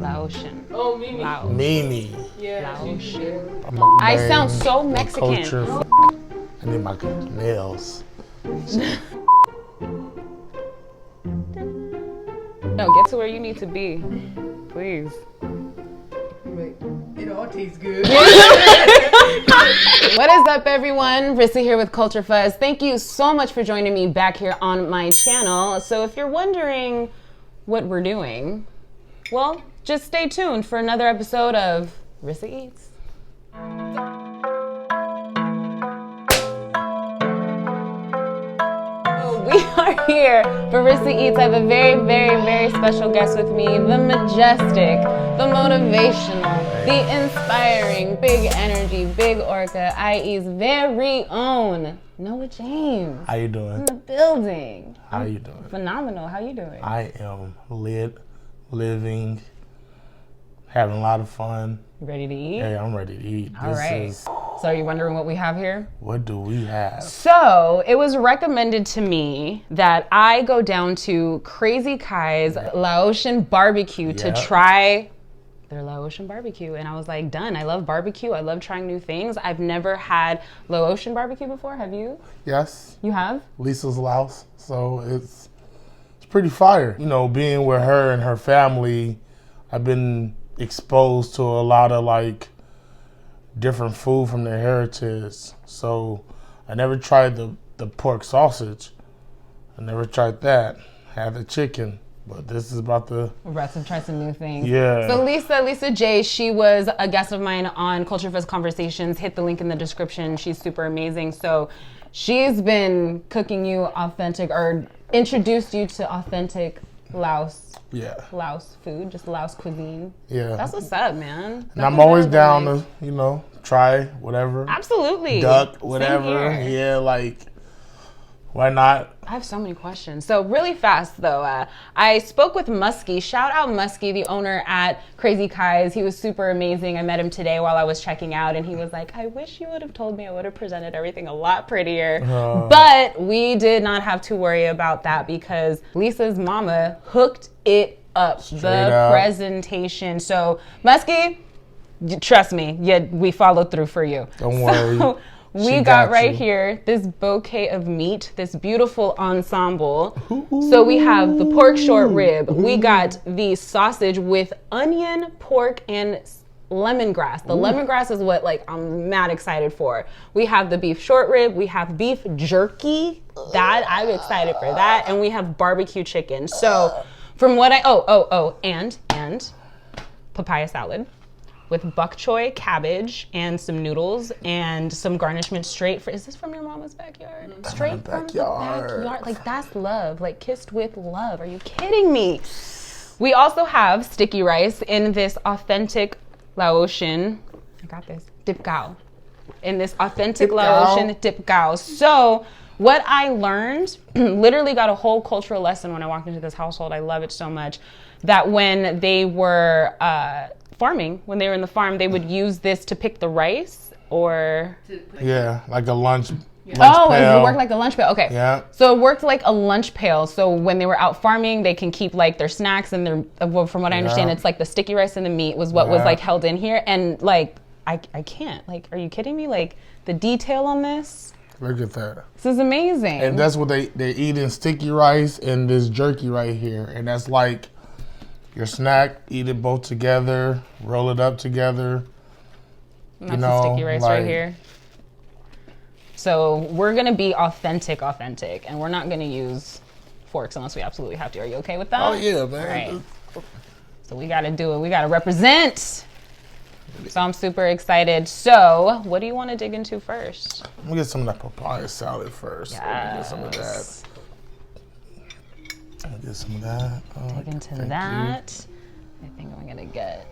Laotian. Oh, Mimi. Laos. Mimi. Yeah. Laotian. I'm I sound so Mexican. Culture. I need my nails. No, get to where you need to be, please. Wait, it all tastes good. What is up, everyone? Rissa here with Culture Fuzz. Thank you so much for joining me back here on my channel. So if you're wondering what we're doing, well, just stay tuned for another episode of Rissa Eats. We are here for Rissa Eats. I have a very, very, very special guest with me. The majestic, the motivational, the inspiring, big energy, big orca, IE's very own Noa James. How you doing? In the building. How you doing? Phenomenal. How you doing? I am lit, living, having a lot of fun. Ready to eat? Hey, I'm ready to eat. All right. So are you wondering what we have here? What do we have? So it was recommended to me that I go down to Krai Z Kai's Laotian BBQ to try their Laotian barbecue. And I was like, done. I love barbecue. I love trying new things. I've never had Laotian barbecue before. Have you? Yes. You have? Lisa's Laos. So it's pretty fire. You know, being with her and her family, I've been exposed to a lot of like different food from their heritage. So I never tried the pork sausage. I never tried that. Had the chicken, but this is about the... We're about to try some new things. Yeah. So Lisa J, she was a guest of mine on Culture Fuzz Conversations. Hit the link in the description. She's super amazing. So she's been cooking you authentic, or introduced you to authentic Laos food, just Laos cuisine. Yeah. That's what's up, man. And I'm always down to, you know, try whatever. Absolutely. Duck, whatever. Yeah, like, why not? I have so many questions. So really fast though, I spoke with Muskie. Shout out Muskie, the owner at Krai Z Kai's. He was super amazing. I met him today while I was checking out, and he was like, I wish you would have told me. I would have presented everything a lot prettier. But we did not have to worry about that because Lisa's mama hooked it up. Straight the up. Presentation. So Muskie, trust me, we followed through for you. Don't worry. We got right here this bouquet of meat, this beautiful ensemble. So we have the pork short rib. We got the sausage with onion, pork, and lemongrass. The lemongrass is what I'm mad excited for. We have the beef short rib. We have beef jerky. That I'm excited for that. And we have barbecue chicken. So from what and papaya salad with bok choy, cabbage, and some noodles, and some garnishment straight is this from your mama's backyard? Straight from the backyard. Like, that's love. Like, kissed with love. Are you kidding me? We also have sticky rice in this authentic Laotian, I got this, dip gao. In this authentic Dip Laotian dip gao. So, what I learned, literally got a whole cultural lesson when I walked into this household. I love it so much. That when they were farming, when they were in the farm, they would use this to pick the rice, or like a lunch pail. It worked like a lunch pail. Okay. Yeah. So it worked like a lunch pail. So when they were out farming, they can keep like their snacks and their, from what I understand, it's like the sticky rice and the meat was what was like held in here. And like, I can't, like, are you kidding me? Like, the detail on this. Look at that. This is amazing. And that's what they're eating, sticky rice and this jerky right here. And that's like your snack, eat it both together, roll it up together. And that's the sticky rice right here. So we're gonna be authentic, and we're not gonna use forks unless we absolutely have to. Are you okay with that? Oh yeah, man. All right. So we gotta do it. We gotta represent. So I'm super excited. So what do you want to dig into first? I'm gonna get some of that papaya salad first. Yes. Let me get some of that. I'll get some of that. Dig into that. I think I'm gonna get.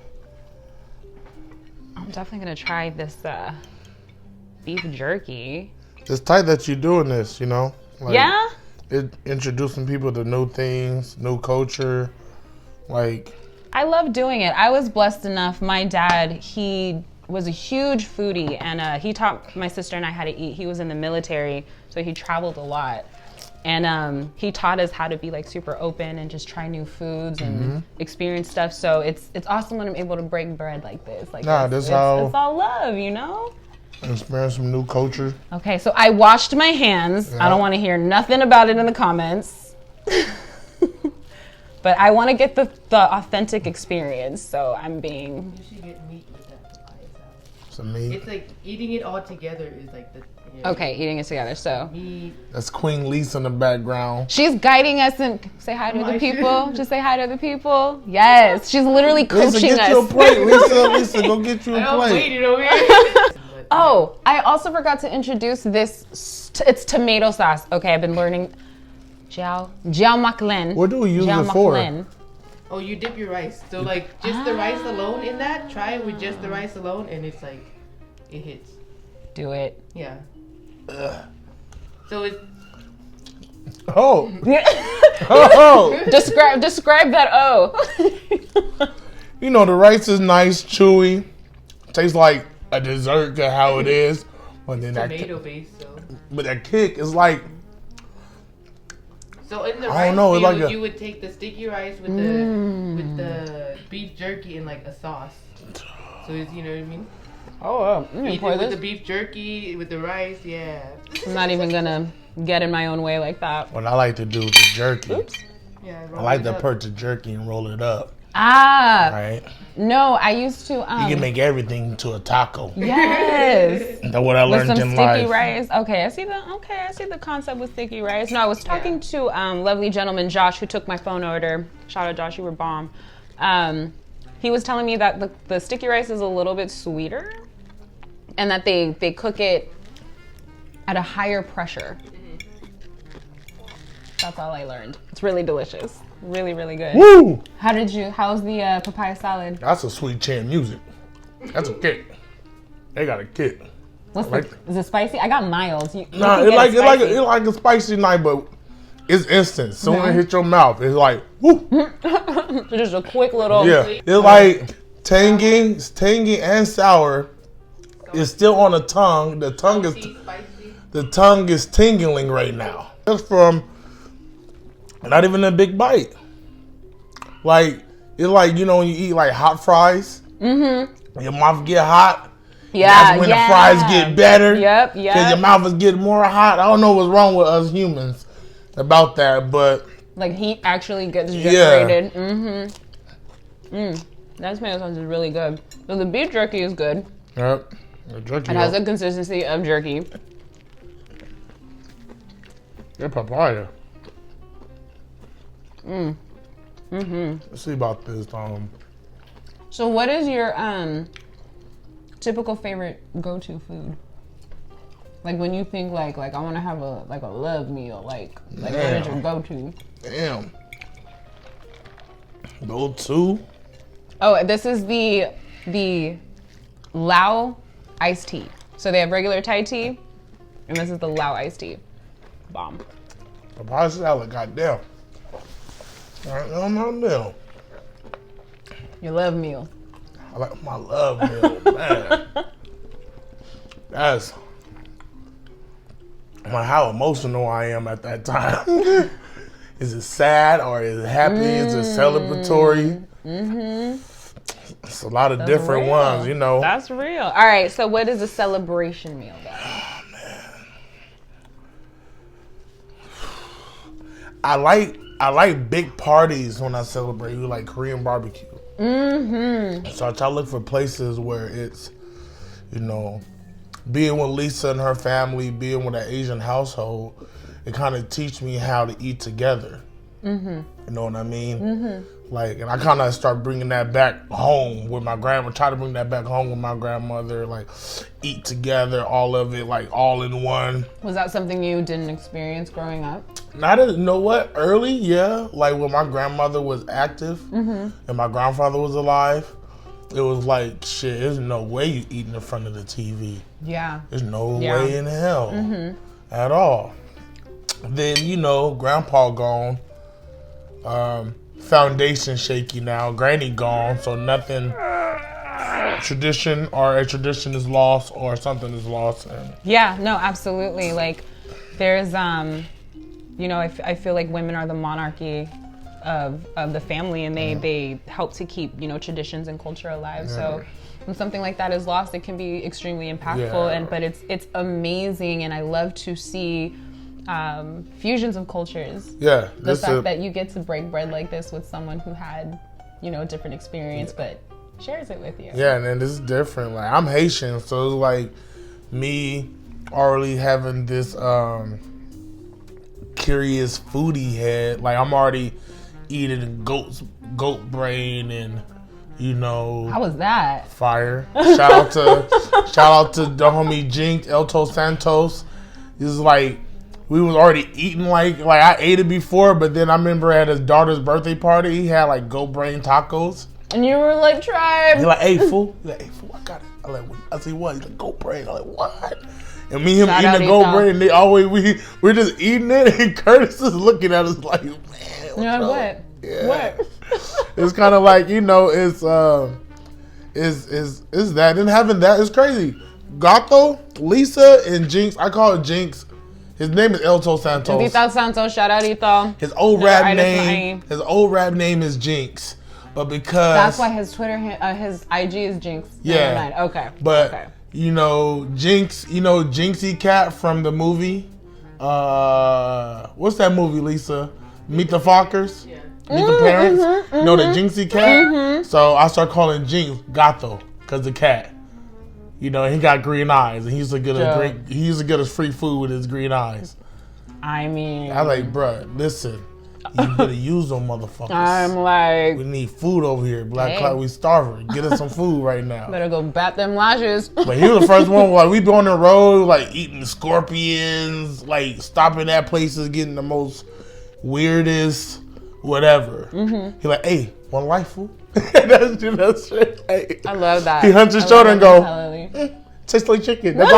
I'm definitely gonna try this beef jerky. It's tight that you're doing this, you know? Like, yeah? Introducing people to new things, new culture. Like, I love doing it. I was blessed enough. My dad, he was a huge foodie, and he taught my sister and I how to eat. He was in the military, so he traveled a lot. And he taught us how to be like super open and just try new foods and experience stuff. So it's awesome when I'm able to break bread like this. Like it's all love, you know? Experience some new culture. Okay, so I washed my hands. Yeah. I don't want to hear nothing about it in the comments. But I want to get the authentic experience, so I'm being... You should get meat with that by itself. Some meat? It's like eating it all together is like the... Okay, eating it together, so... Meat. That's Queen Lisa in the background. She's guiding us and... Say hi to the people. Just say hi to the people. Yes, she's literally coaching Lisa, get us. you a plate, Lisa, go get you a plate. Oh, I also forgot to introduce this. It's tomato sauce. Okay, I've been learning... Jiao Maclin. What do we use it for? Oh, you dip your rice. So like just the rice alone in that. Try it with just the rice alone, and it's like it hits. Do it. Yeah. So it's. Oh. Oh. Describe that. Oh. You know the rice is nice, chewy. Tastes like a dessert to how it is, but then tomato based. So. But that kick is like. So in the I don't rice know, field, like you would take the sticky rice with the beef jerky and like a sauce. So it's, you know what I mean? Oh, eat it with the beef jerky with the rice, yeah. I'm not even gonna get in my own way like that. What I like to do is the jerky. Oops. Yeah, I like to put the jerky and roll it up. Ah. Right. No, I used to. You can make everything to a taco. Yes. That's what I learned in life. With some sticky rice. Okay, I see the concept with sticky rice. No, I was talking to lovely gentleman Josh who took my phone order. Shout out Josh, you were bomb. He was telling me that the sticky rice is a little bit sweeter, and that they cook it at a higher pressure. That's all I learned. It's really delicious. Really, really good. Woo! How's the papaya salad? That's a sweet chin music. That's a kick. They got a kick. Is it spicy? I got mild. Nah, it's like a spicy night, but it's instant. Soon as it hits your mouth, it's like woo. So just a quick little. Yeah, it's like tangy and sour. It's still on the tongue. The tongue is tingling right now. Just from. Not even a big bite. Like, it's like, you know, when you eat like hot fries, your mouth get hot. Yeah, that's when the fries get better. Yep. Because your mouth is getting more hot. I don't know what's wrong with us humans about that, but. Like heat actually gets generated. Yeah. That tomato sauce is really good. So the beef jerky is good. Yep. The jerky. It has the consistency of jerky. Yeah, papaya. Let's see about this. So what is your typical favorite go-to food? Like when you think like I want to have a love meal, like what is your go-to? Damn. Go-to? Oh, this is the Lao iced tea. So they have regular Thai tea, and this is the Lao iced tea. Bomb. Papaya salad, goddamn. No meal. Your love meal. I like my love meal, man. That's how emotional I am at that time. Is it sad or is it happy? Is it celebratory? It's a lot of different ones, you know. That's real. All right, so what is a celebration meal then? Oh, man. I like big parties when I celebrate. We like Korean barbecue. So I try to look for places where it's, you know, being with Lisa and her family, being with an Asian household, it kind of teach me how to eat together. You know what I mean? Like, and I kind of start bringing that back home with my grandma. Try to bring that back home with my grandmother. Like, eat together, all of it, like all in one. Was that something you didn't experience growing up? You know what? Early, yeah. Like when my grandmother was active and my grandfather was alive, it was like, shit, there's no way you eating in front of the TV. Yeah. There's no way in hell at all. Then, you know, grandpa gone. Foundation shaky now. Granny gone, so nothing. A tradition is lost or something is lost. Yeah, no, absolutely. Like there's you know, I feel like women are the monarchy of the family, and they help to keep, you know, traditions and culture alive. Yeah. So when something like that is lost, it can be extremely impactful. But it's amazing, and I love to see fusions of cultures. Yeah, the fact that you get to break bread like this with someone who had, you know, a different experience, but shares it with you. Yeah, and then this is different. Like, I'm Haitian, so it's like me already having this curious foodie head. Like, I'm already eating goat brain and, you know. How was that? Fire. Shout out to the homie Jinx, Elto Santos. This is like, we was already eating like I ate it before, but then I remember at his daughter's birthday party, he had like goat brain tacos. And you were like, try. He's like, hey fool, I got it. I say what? He's like, goat brain. I'm like, what? And me and him eating the goat brain, and they always we're just eating it, and Curtis is looking at us like, man. What? Yeah. What? It's kind of like, you know, it's that, and having that is crazy. Gato, Lisa, and Jinx. I call it Jinx. His name is Elto Santos. Elito Santos, shout out Elito. His old rap name is Jinx, but because that's why his Twitter, his IG is Jinx. Yeah. Okay. But you know, Jinx, you know Jinxie Cat from the movie. What's that movie, Lisa? Meet the Fockers? Yeah. Meet the Parents? You know the Jinxie Cat? So I start calling Jinx Gato, because the cat. You know, he got green eyes, and he used to get us free food with his green eyes. I mean, I like, bruh, listen, you better use them motherfuckers. I'm like, we need food over here, Black Cloud. We starving. Get us some food right now. Better go bat them lashes. But he was the first one. Like, we be on the road, like eating scorpions, like stopping at places, getting the most weirdest whatever. He like, hey, one life, fool. That's shit. Hey. I love that. He hunts his shoulder and go, tastes like chicken. That's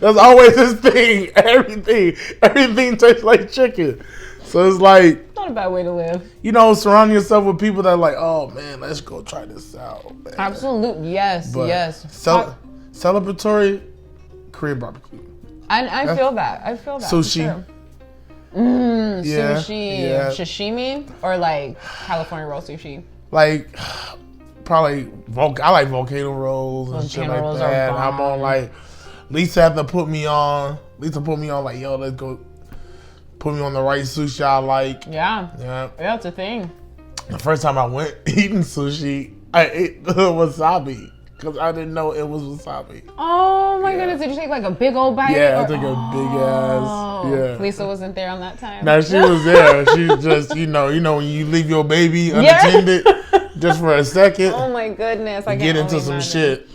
always his thing. Everything tastes like chicken. So it's like, not a bad way to live. You know, surround yourself with people that are like, oh man, let's go try this out. Man. Absolutely, yes, but yes. Celebratory Korean barbecue. I feel that. Sushi. Sure. Sushi, sashimi, or like California roll sushi. Like, probably, I like volcano rolls and shit like that. I'm on like, Lisa had to put me on. Like, yo, let's go. Put me on the right sushi I like. Yeah, it's a thing. The first time I went eating sushi, I ate the wasabi because I didn't know it was wasabi. Oh my goodness! Did you take like a big old bite? Yeah, I took a big ass. Yeah. Lisa wasn't there on that time. No, she was there. She just, you know when you leave your baby unattended just for a second. Oh my goodness! I get into some shit.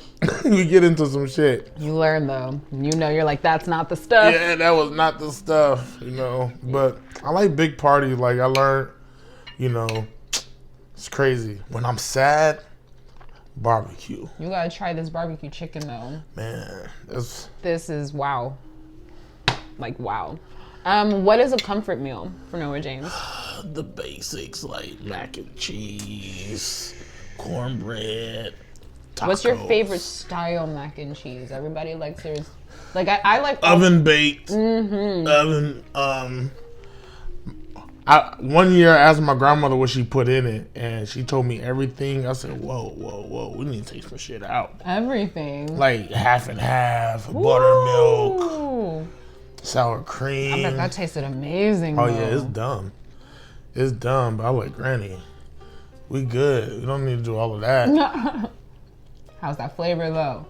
We get into some shit. You learn though. You know, you're like, that's not the stuff. Yeah, that was not the stuff. You know, but I like big parties. Like I learned, you know, it's crazy. When I'm sad, barbecue. You gotta try this barbecue chicken though. Man, this is wow. Like wow. What is a comfort meal for Noa James? The basics like mac and cheese, cornbread. Tacos. What's your favorite style mac and cheese? Everybody likes theirs. Like I like oven baked. Oven. One year I asked my grandmother what she put in it, and she told me everything. I said, "Whoa! We need to take some shit out." Everything. Like half and half, buttermilk, sour cream. I bet that tasted amazing. Oh yeah, it's dumb. It's dumb, but I like Granny. We good. We don't need to do all of that. How's that flavor though?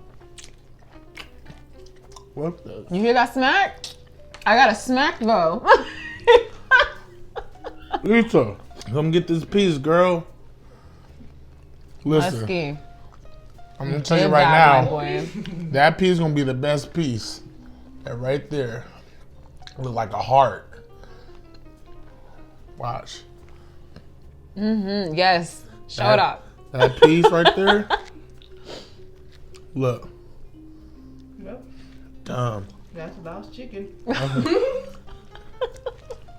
What the? You hear that smack? I got a smack though. Lisa, come get this piece, girl. Listen, Husky. I'm gonna tell you right now, that piece gonna be the best piece. That right there, look like a heart. Watch. Yes. Show it up. That piece right there. Look. Yep. Dumb. That's lost chicken.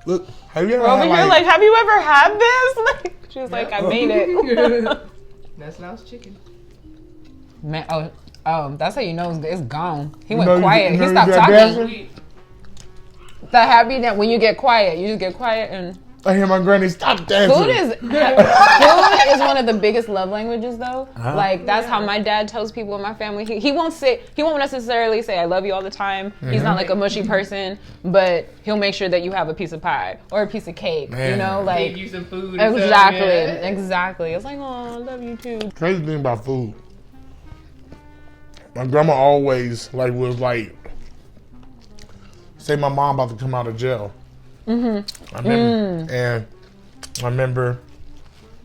Look, have you ever over here like, have you ever had this? Like, she was like, I made it. That's lost chicken. Man, oh, that's how you know it's gone. He went quiet. He stopped talking. The happy that when you get quiet, you just get quiet and. I hear my granny stop dancing. Food is one of the biggest love languages, though. Like that's how my dad tells people in my family. He won't necessarily say I love you all the time. He's not like a mushy person, but he'll make sure that you have a piece of pie or a piece of cake. Man. You know, like give you some food. Exactly. It's like, oh, I love you too. Crazy thing about food. My grandma always was like, say my mom about to come out of jail. I remember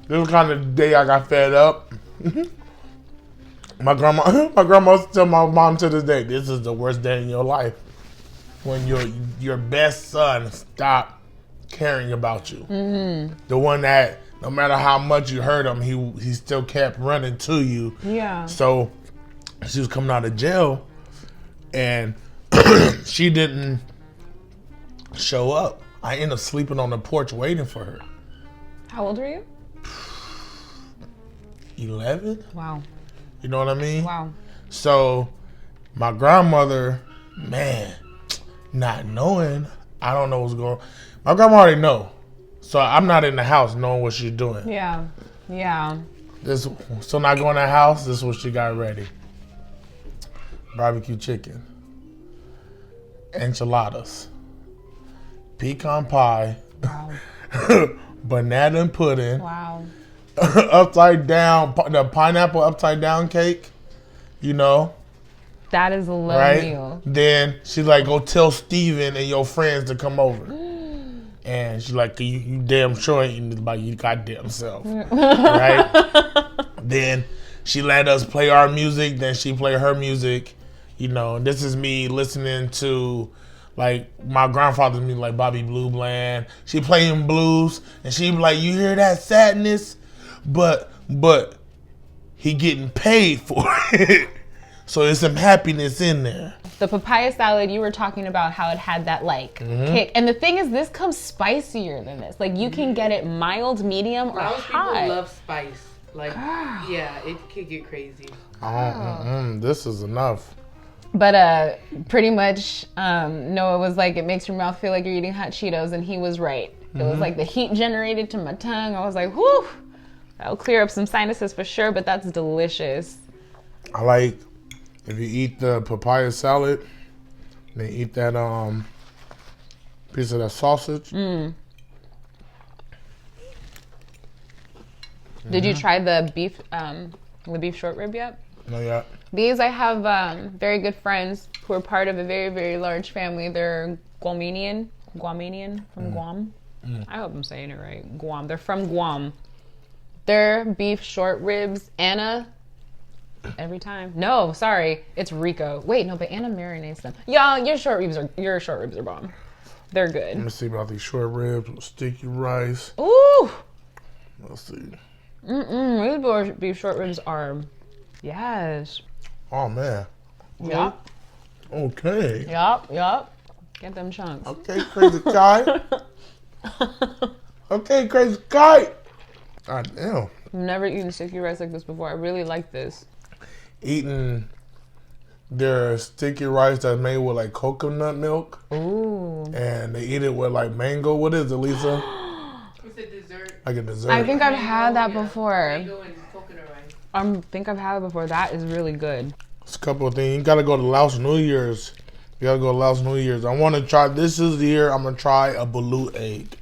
this was kind of the day I got fed up. my grandma used to tell my mom to this day, this is the worst day in your life. When your best son stopped caring about you. The one that no matter how much you hurt him, he still kept running to you. Yeah. So she was coming out of jail and she didn't show up. I ended up sleeping on the porch waiting for her. How old were you? 11? Wow. You know what I mean? Wow. So my grandmother, man, not knowing, I don't know what's going on. My grandma already know. So I'm not in the house knowing what she's doing. Yeah. Yeah. So not going to the house, this is what she got ready. Barbecue chicken. Enchiladas. Pecan pie, Wow. banana pudding, Wow. upside down, the pineapple upside down cake, you know, That is a love right? meal. Then she's like, go tell Steven and your friends to come over. And she's like, you damn sure ain't about your goddamn self, right? Then she let us play our music, then she play her music, you know, this is me listening to like my grandfather's music, like Bobby Blue Bland. She playing blues, and she be like, "You hear that sadness? But he getting paid for it, so there's some happiness in there." The papaya salad, you were talking about how it had that like kick, and the thing is, this comes spicier than this. Like you can get it mild, medium, or Most high. people love spice. Like, yeah, it could get crazy. This is enough. But pretty much, Noah was like, it makes your mouth feel like you're eating hot Cheetos, and he was right. It was like the heat generated to my tongue. I was like, whew, that'll clear up some sinuses for sure, but that's delicious. I like if you eat the papaya salad, then eat that piece of that sausage. Did you try the beef short rib yet? No, yeah. These, I have very good friends who are part of a very, very large family. They're Guamanian from Guam. I hope I'm saying it right. Guam. They're from Guam. Their beef short ribs, Anna, every time. No, sorry, it's Rico. Wait, no, but Anna marinates them. Y'all, your short ribs are bomb. They're good. Let me see about these short ribs with sticky rice. Ooh. Let's see. These beef short ribs are, yes. Oh man. Yup. Okay. Yup. Get them chunks. Okay, Crazy Kai. Okay, Crazy Kai. God damn. I've never eaten sticky rice like this before. I really like this. Eating their sticky rice that's made with like coconut milk. Ooh. And they eat it with like mango. What is it, Lisa? It's a dessert. Like a dessert. I think I've had that before. Mango and coconut rice. I think I've had it before. That is really good. It's a couple of things. You gotta go to Laos New Year's. I want to try, this is the year I'm gonna try a balut egg.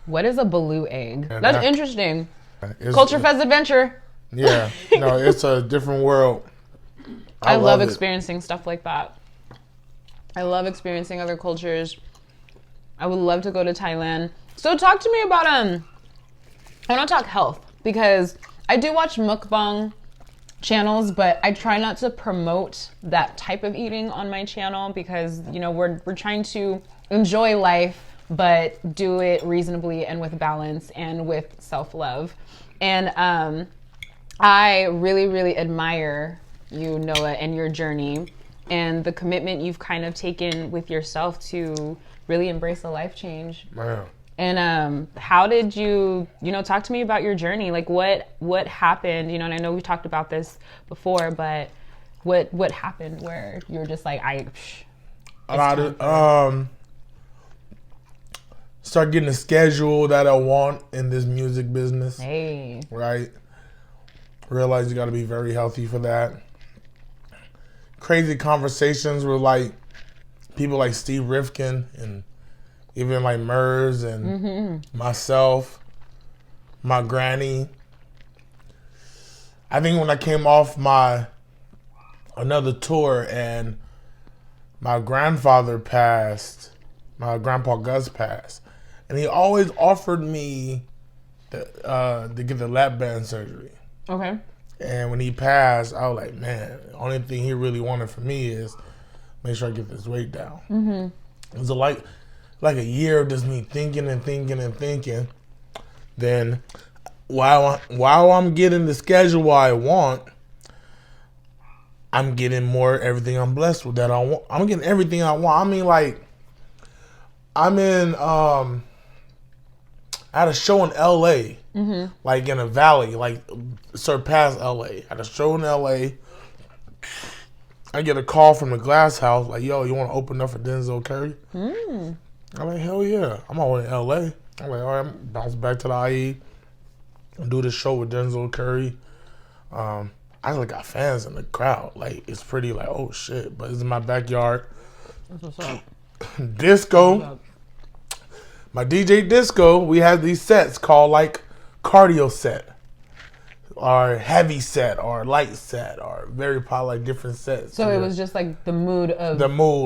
What is a balut egg? And That's interesting. It's, Culture Fest adventure. Yeah. No, it's a different world. I love it. experiencing stuff like that. I love experiencing other cultures. I would love to go to Thailand. So talk to me about I want to talk health because I do watch mukbang channels, but I try not to promote that type of eating on my channel because, you know, we're trying to enjoy life, but do it reasonably and with balance and with self-love. And I really, really admire you, Noah, and your journey and the commitment you've kind of taken with yourself to really embrace a life change. Man. And how did you talk to me about your journey? Like what happened, and I know we talked about this before, but what happened where you were just like, start getting the schedule that I want in this music business. Hey. Right? Realize you got to be very healthy for that. Crazy conversations with like people like Steve Rifkin and even like Murs and myself, my granny. I think when I came off another tour and my grandfather passed, my grandpa Gus passed, and he always offered me to get the lap band surgery. Okay. And when he passed, I was like, man, the only thing he really wanted from me is make sure I get this weight down. It was like a year of just me thinking and thinking and thinking. Then while I'm getting the schedule I want, I'm getting more everything I'm blessed with that I want. I'm getting everything I want. I mean, like, I'm in, I had a show in LA, like in a valley, like surpassed LA. I had a show in LA. I get a call from the Glass House, like, yo, you want to open up for Denzel Curry? I'm like, hell yeah. I'm all in LA. I'm like, all right, I'm bounce back to the IE and do this show with Denzel Curry. I like got fans in the crowd. Like, it's pretty like, oh shit, but it's in my backyard. That's what's up. Disco. My DJ Disco, we have these sets called like cardio set, or heavy set, or light set, or very popular, like different sets. So it was just like the mood of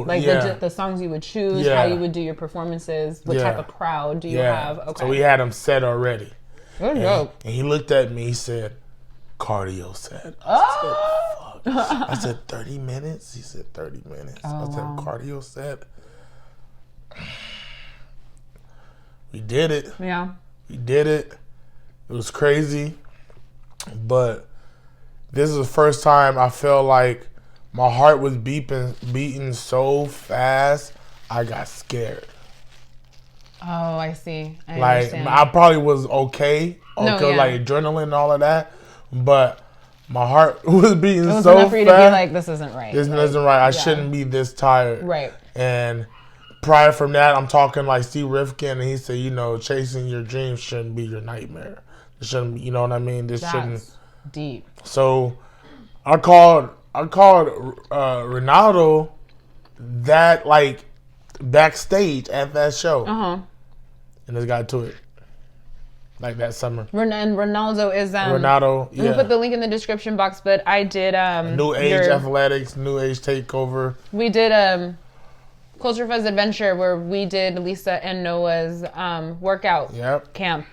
like the songs you would choose, how you would do your performances, what type of crowd do you have? Okay. So we had them set already. Good job. And he looked at me, he said, cardio set. Oh! I said, fuck. I said 30 minutes? He said 30 minutes. Oh, I said, wow. cardio set. We did it. Yeah. We did it. It was crazy. But this is the first time I felt like my heart was beating so fast, I got scared. Oh, I see. I Like, understand. I probably was okay, No, yeah. like adrenaline and all of that, but my heart was beating it was so enough for you fast. to be like, this isn't right. This isn't right. I shouldn't be this tired. Right. And prior from that, I'm talking like Steve Rifkin, and he said, you know, chasing your dreams shouldn't be your nightmare. It shouldn't be, you know what I mean? This shouldn't. That's deep. So I called Ronaldo that like backstage at that show. And just got to it. Like that summer. And Ronaldo is Ronaldo, yeah. We'll put the link in the description box, but I did New Age Athletics, New Age Takeover. We did Culture Fuzz Adventure where we did Lisa and Noah's workout camp.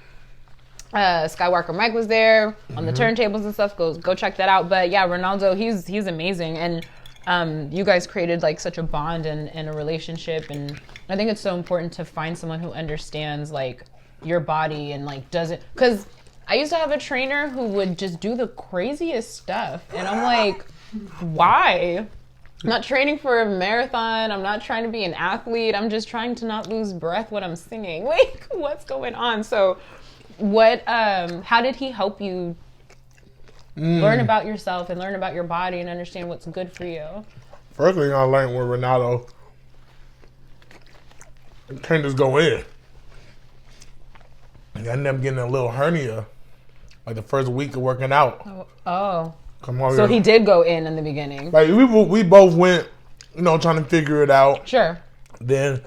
Skywalker Mike was there on the turntables and stuff. Go check that out. But yeah, Ronaldo, he's amazing, and you guys created like such a bond and a relationship, and I think it's so important to find someone who understands like your body and like doesn't, because I used to have a trainer who would just do the craziest stuff, and I'm like, why? I'm not training for a marathon. I'm not trying to be an athlete. I'm just trying to not lose breath when I'm singing. Like, what's going on? So how did he help you learn about yourself and learn about your body and understand what's good for you? First thing I learned with Ronaldo, you can't just go in. I ended up getting a little hernia like the first week of working out. Oh. Come on. So he did go in the beginning. Like we both went, you know, trying to figure it out. Sure. Then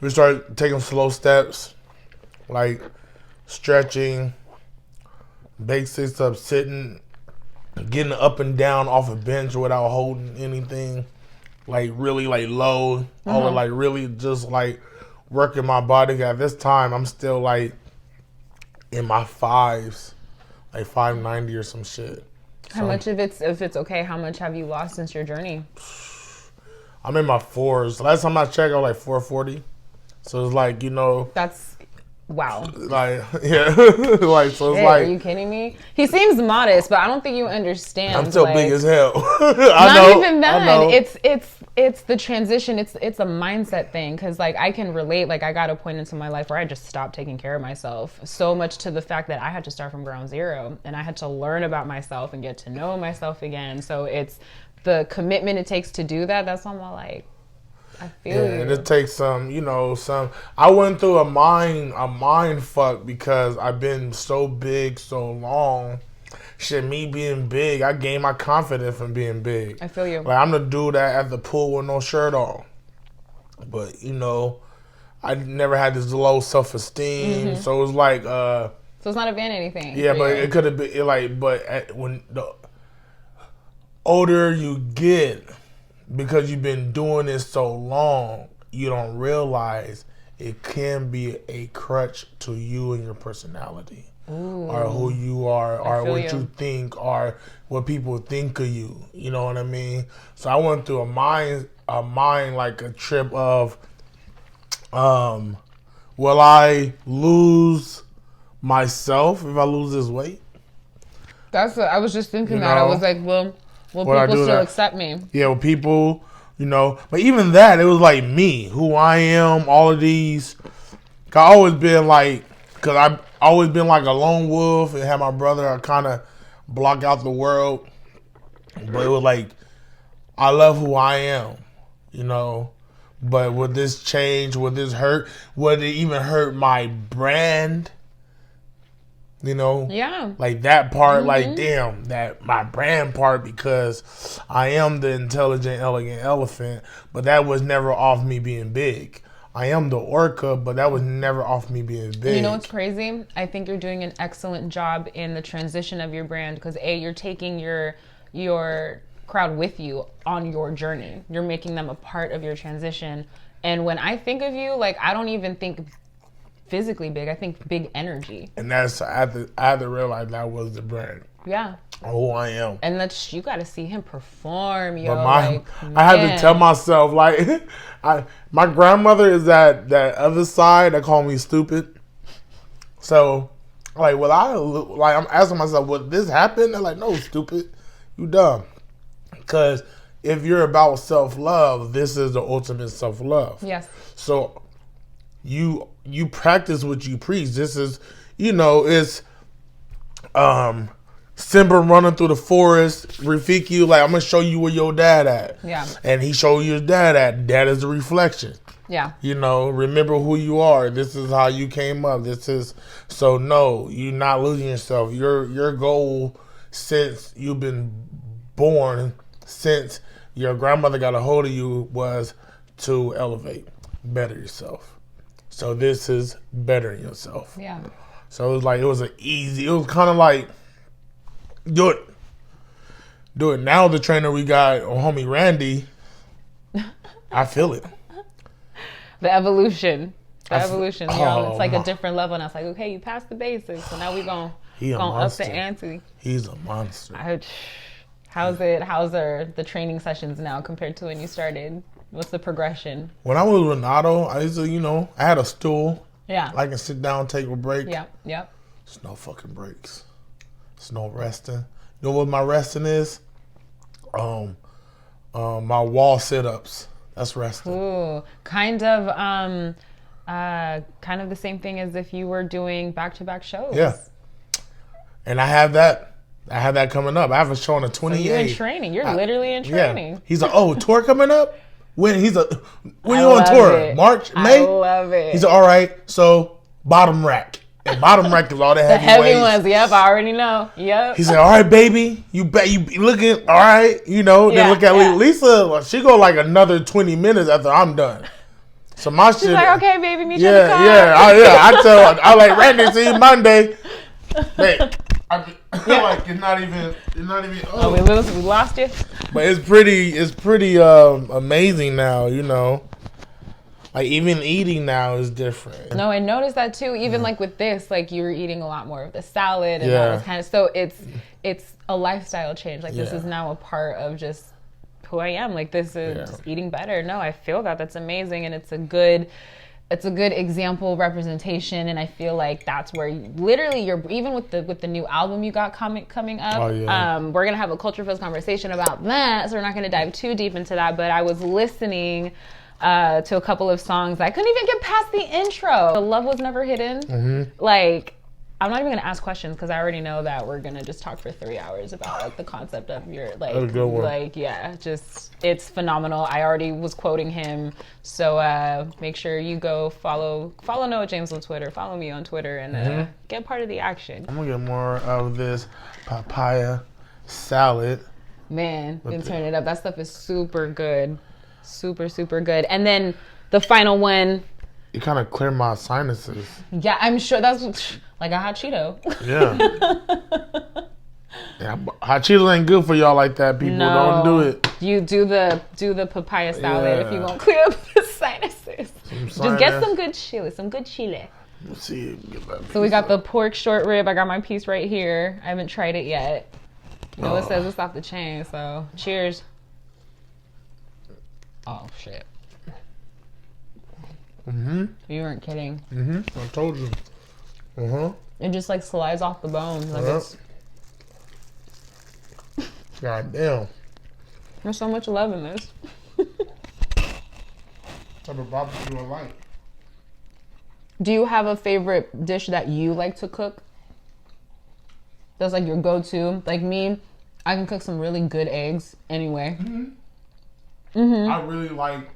we started taking slow steps, like stretching, basics of sitting, getting up and down off a bench without holding anything, like really like low, all like really just like working my body. At this time, I'm still like in my fives, like 590 or some shit. How much if it's okay, how much have you lost since your journey? I'm in my fours. Last time I checked, I was like 440. So it's like, you know. That's, wow. Like, yeah. Like, so it's hey, like. Are you kidding me? He seems modest, but I don't think you understand. I'm still like, big as hell. Not even that. It's the transition. It's a mindset thing. Cause like I can relate. Like I got a point into my life where I just stopped taking care of myself. So much to the fact that I had to start from ground zero and I had to learn about myself and get to know myself again. So it's the commitment it takes to do that. That's why I'm all like. I feel you. And it takes some, you know, I went through a mind fuck because I've been so big so long. Shit, me being big, I gained my confidence from being big. I feel you. Like, I'm the dude that at the pool with no shirt on. But, you know, I never had this low self-esteem. So it was like... so it's not a vanity thing. Yeah, but it could have been, like, when the older you get, because you've been doing this so long, you don't realize it can be a crutch to you and your personality. Ooh. Or who you are, or what you think, or what people think of you. You know what I mean? So I went through a mind like a trip of, will I lose myself if I lose this weight? I was just thinking that. I was like, well, will people still accept me? Yeah, well, people, you know. But even that, it was like me, who I am, all of these. I always been like, because I've always been like a lone wolf and had my brother kind of block out the world. But it was like, I love who I am, you know. But would this change? Would this hurt? Would it even hurt my brand? You know? Yeah. Like that part, like, damn, that my brand part, because I am the intelligent, elegant elephant, but that was never off me being big. I am the orca, but that was never off me being big. You know what's crazy? I think you're doing an excellent job in the transition of your brand, because you're taking your crowd with you on your journey. You're making them a part of your transition. And when I think of you, like, I don't even think physically big. I think big energy. And that's, I had to realize that was the brand. Yeah. Who I am. And you got to see him perform, yo. But I had to tell myself, like, my grandmother is that other side that called me stupid. So, like, I'm asking myself, would this happen? They're like, no, stupid. You dumb. Because if you're about self-love, this is the ultimate self-love. Yes. So you practice what you preach. This is, you know, it's Simba running through the forest, Rafiki, like, I'm going to show you where your dad at. Yeah. And he showed you his dad at. Dad is a reflection. Yeah. You know, remember who you are. This is how you came up. So no, you're not losing yourself. Your goal since you've been born, since your grandmother got a hold of you, was to elevate, better yourself. So this is bettering yourself. Yeah. So it was like, it was kind of like, do it. Now the trainer we got, homie Randy, I feel it. The evolution. Yo, it's like a different level. And I was like, okay, you passed the basics, so now we going up the ante. He's a monster. How's the training sessions now compared to when you started? What's the progression? When I was with Renato, I used to, you know, I had a stool. Yeah. I can sit down, take a break. Yep. There's no fucking breaks. There's no resting. You know what my resting is? My wall sit-ups. That's resting. Ooh, kind of the same thing as if you were doing back-to-back shows. Yeah. And I have that coming up. I have a show on the 28th. So you're in training. You're literally in training. Yeah. He's like, oh, tour coming up? When you on tour? It. March, May? I love it. He's like, all right, so bottom rack. And bottom rack is all the heavy ones. Yep, I already know. Yep. He said, all right, baby, you looking all right, you know. Yeah, then look at Lisa. She go like another 20 minutes after I'm done. So my shit. She's like, okay, baby, meet you at the car. Yeah. I like, Randy, see you Monday. Hey, I feel like it's not even. Oh, we lost you. But it's pretty amazing now, you know. Like, even eating now is different. No, I noticed that too. Even like with this, like, you were eating a lot more of the salad and that was kind of, so it's a lifestyle change. Like, this is now a part of just who I am. Like, this is just eating better. No, I feel that's amazing, and it's a good example representation. And I feel like that's where you're even with the new album you got coming up. Oh, yeah. We're gonna have a Culture Fuzz conversation about that, so we're not gonna dive too deep into that. But I was listening to a couple of songs. I couldn't even get past the intro. The Love Was Never Hidden. Mm-hmm. Like, I'm not even gonna ask questions because I already know that we're gonna just talk for 3 hours about like the concept of your That's a good one. like yeah, just it's phenomenal. I already was quoting him, so make sure you go follow Noa James on Twitter, follow me on Twitter, and get part of the action. I'm gonna get more of this papaya salad. Man, then turn it up. That stuff is super good, super good. And then the final one. It kind of cleared my sinuses. Yeah, I'm sure that's like a hot Cheeto. Yeah. Yeah, hot Cheetos ain't good for y'all like that, people. No. Don't do it. You do the papaya salad if you want to clear up the sinuses. Just get some good chile. Let's see. So we got the pork short rib. I got my piece right here. I haven't tried it yet. It says it's off the chain, so cheers. Oh shit. You weren't kidding. I told you. It just like slides off the bone. Like it's. God damn. There's so much love in this. Type of barbecue I like. Do you have a favorite dish that you like to cook? That's like your go-to. Like me, I can cook some really good eggs anyway. I really like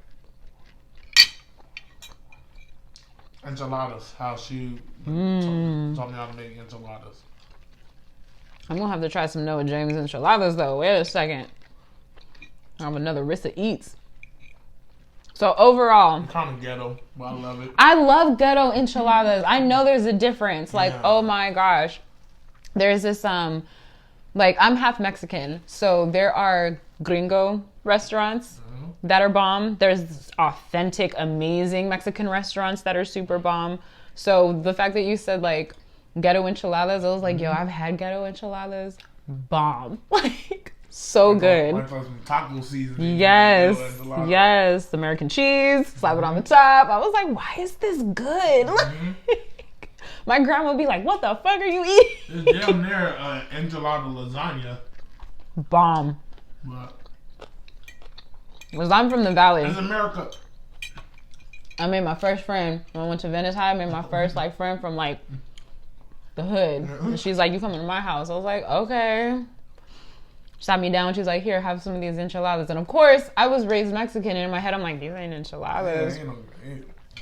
enchiladas. How she taught me how to make enchiladas. I'm gonna have to try some Noa James enchiladas though. Wait a second. I have another Rissa Eats. So overall, Kind of ghetto, but I love it. I love ghetto enchiladas. I know there's a difference. Like, oh my gosh. There's this, like, I'm half Mexican. So there are gringo restaurants that are bomb. There's authentic, amazing Mexican restaurants that are super bomb. So the fact that you said, like, ghetto enchiladas, I was like, yo, I've had ghetto enchiladas. Bomb. Like, so good. Like some taco seasoning. Yes. American cheese, slap it on the top. I was like, why is this good? Like, my grandma would be like, what the fuck are you eating? It's damn near enchilada lasagna. Bomb. But Because I'm from the valley. it's America. I made my first friend when I went to Venice High. I made my first like friend from like the hood. And she's like, you coming to my house? I was like, okay. Sat me down. She's like, here, have some of these enchiladas. And of course, I was raised Mexican. And in my head, I'm like, these ain't enchiladas.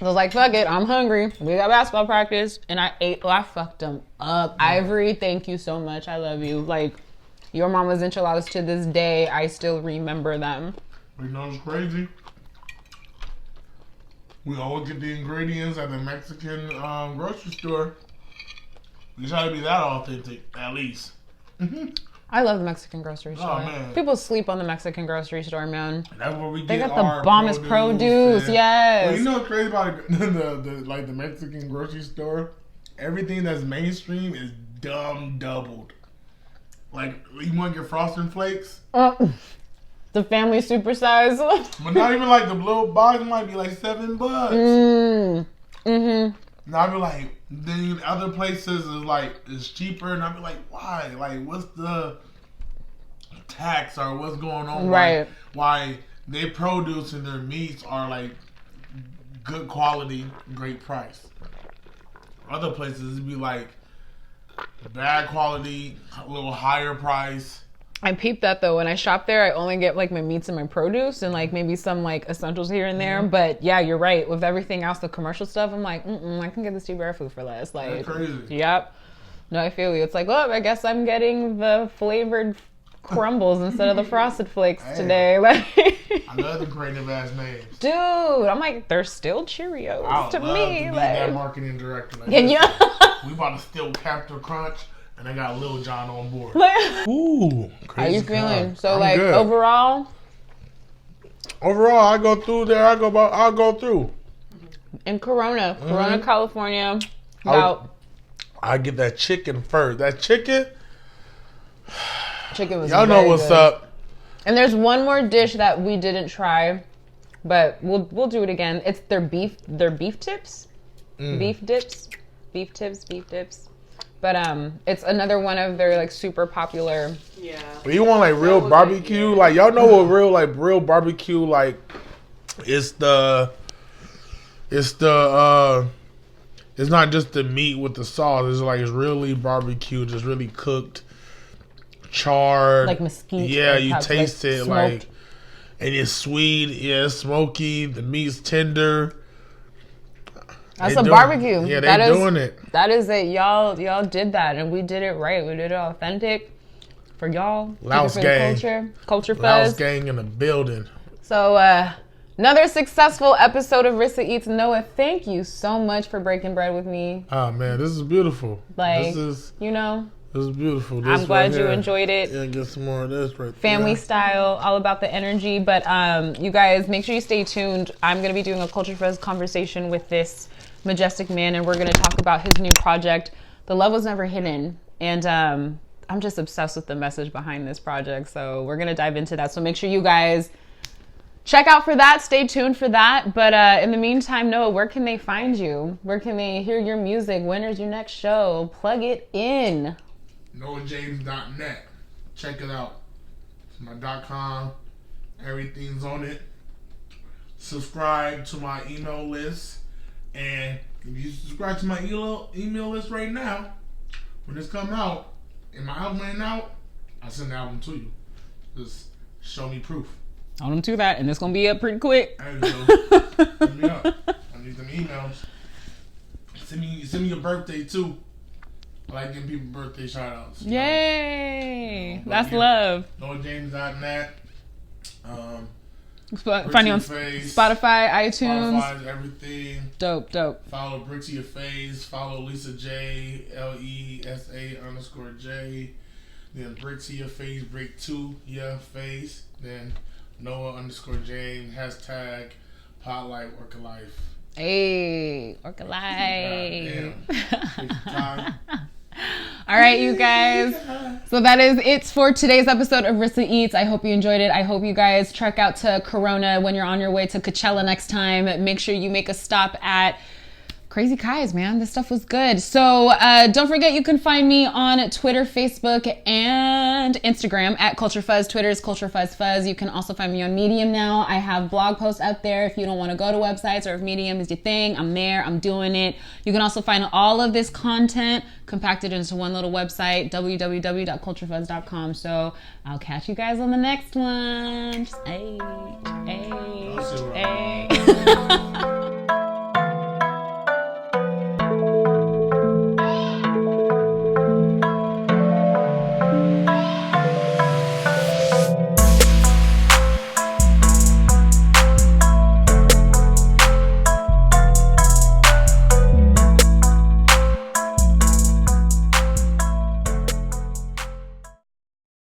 I was like, fuck it. I'm hungry. We got basketball practice. And I ate. Oh, I fucked them up. Ivory, thank you so much. I love you. Like, your mama's enchiladas to this day, I still remember them. You know what's crazy? We always get the ingredients at the Mexican grocery store. We try to be that authentic, at least. I love the Mexican grocery store. Man. People sleep on the Mexican grocery store, man. That's where we get They got our the bombest produce, yes. Well, you know what's crazy about the Mexican grocery store? Everything that's mainstream is dumb doubled. Like, you want your Frosted Flakes? The family supersize. But not even like the little box might be like $7. And I'd be like, then other places is like, it's cheaper. And I'd be like, why? Like, what's the tax or what's going on? Right. Why their produce and their meats are like good quality, great price. Other places it'd be like bad quality, a little higher price. I peeped that though. When I shop there, I only get like my meats and my produce and like maybe some like essentials here and there. But yeah, you're right. With everything else, the commercial stuff, I'm like, I can get this cheap food for less. Like, that's crazy. Yep. No, I feel you. It's like, I guess I'm getting the flavored crumbles instead of the Frosted Flakes today. Like, I love the creative ass names. Dude, I'm like, they're still Cheerios to me. To be like, that marketing director. Like, we about to steal Captain Crunch. And I got Lil Jon on board. Ooh, how you feeling? So, I'm like, good. overall, I go through there. I'll go through. In Corona, California, I get that chicken first. That chicken was y'all know what's good. up. And there's one more dish that we didn't try, but we'll do it again. It's their beef tips, beef dips. But it's another one of their like super popular. Yeah. You want like real barbecue? Like y'all know what real barbecue like? It's the it's not just the meat with the sauce. It's like it's really barbecue, just really cooked, charred. Like mesquite. Yeah, you taste it smoked. like, and it's sweet. Yeah, it's smoky. The meat's tender. That's a barbecue. Yeah, they're doing it. That is it. Y'all did that, and we did it right. We did it authentic for y'all. Laos gang. Culture Fuzz. Laos gang in the building. So, another successful episode of Rissa Eats. Noah, thank you so much for breaking bread with me. Oh man, this is beautiful. Like, this is beautiful. This I'm glad right you here. enjoyed it. Yeah, get some more of this right there. Family style, all about the energy. But you guys, make sure you stay tuned. I'm going to be doing a Culture Fuzz conversation with this majestic man, and we're going to talk about his new project, The Love Was Never Hidden. And I'm just obsessed with the message behind this project. So we're going to dive into that. So make sure you guys check out for that. Stay tuned for that. But in the meantime, Noah, where can they find you? Where can they hear your music? When is your next show? Plug it in. NoaJames.net. Check it out. It's my .com. Everything's on it. Subscribe to my email list. And if you subscribe to my email list right now, when it's come out and my album ain't out, I send the album to you. Just show me proof. On them to that, and it's gonna be up pretty quick. There you go. Hit me up. I need them emails. Send me your birthday too. I like giving people birthday shout outs. Yay! That's love. NoaJames.net. Find you on Spotify, iTunes. Spotify, everything. Dope. Follow BRICTOYAFACE. Follow Lisa J, LESA_J. Then BRICTOYAFACE, BRICTOYAFACE. Then Noah_James. Hashtag Potlight Work of Life. Hey, work a life. Goddamn. All right, you guys. So that is it for today's episode of Rissa Eats. I hope you enjoyed it. I hope you guys trek out to Corona when you're on your way to Coachella next time. Make sure you make a stop at Krai Z Kai's, man. This stuff was good. So don't forget, you can find me on Twitter, Facebook, and Instagram at Culture Fuzz. Twitter is Culture Fuzz Fuzz. You can also find me on Medium now. I have blog posts out there if you don't want to go to websites, or if Medium is your thing. I'm there. I'm doing it. You can also find all of this content compacted into one little website, www.culturefuzz.com. So I'll catch you guys on the next one. Just, hey.